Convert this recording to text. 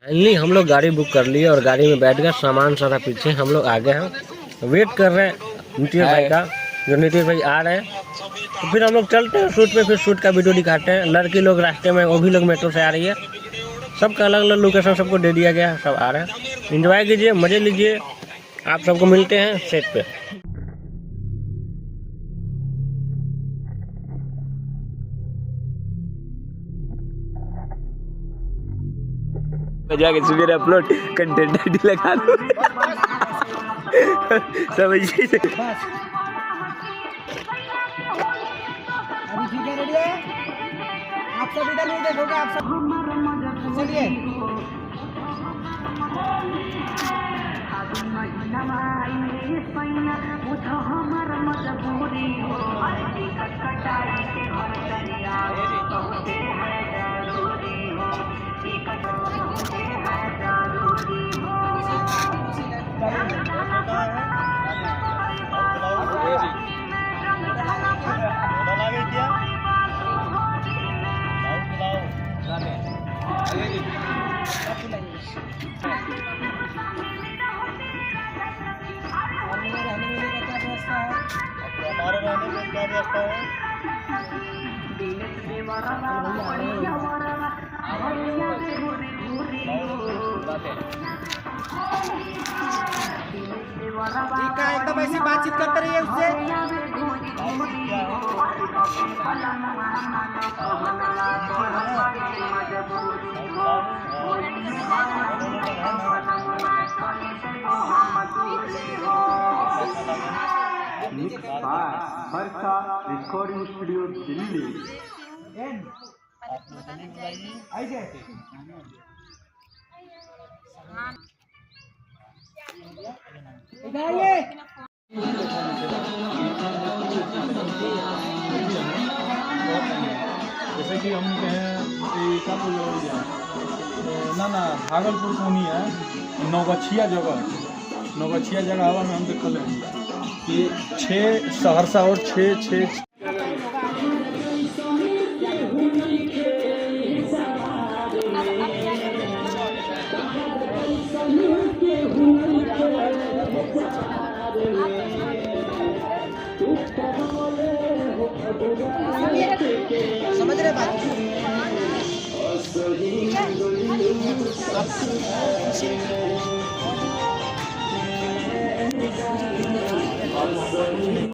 Finally हम लोग गाड़ी बुक कर लिए और गाड़ी में बैठ गए। सामान सारा पीछे, हम लोग आगे हैं, वेट कर रहे हैं नीतीश भाई का। जो नीतीश भाई आ रहे हैं तो फिर हम लोग चलते हैं शूट पे, फिर शूट का वीडियो दिखाते हैं। लड़की लोग रास्ते में, वो भी लोग मेट्रो से आ रही है। सबका अलग अलग लोकेशन सबको दे दिया गया है, सब आ रहे हैं। एंजॉय कीजिए, मज़े लीजिए। आप सबको मिलते हैं सेट पे। जाके सुबह अपलोड कंटेंट आईडी लगा दो सब इसी से। अभी ठीक है, रेडी है? आप सब इधर नहीं देखोगे, आप सब चलिए। हमारे रहने में क्या व्यवस्था है? ठीक है, एकदम ऐसी बातचीत करते रहिए उससे। Recording studio Delhi. जैसे कि हम कहें क्या बोल ना भागलपुर सोनी है, नौगछिया जगह हवा में हम देखल हैं कि 6 सहरसा और 6 समझ रहे बात?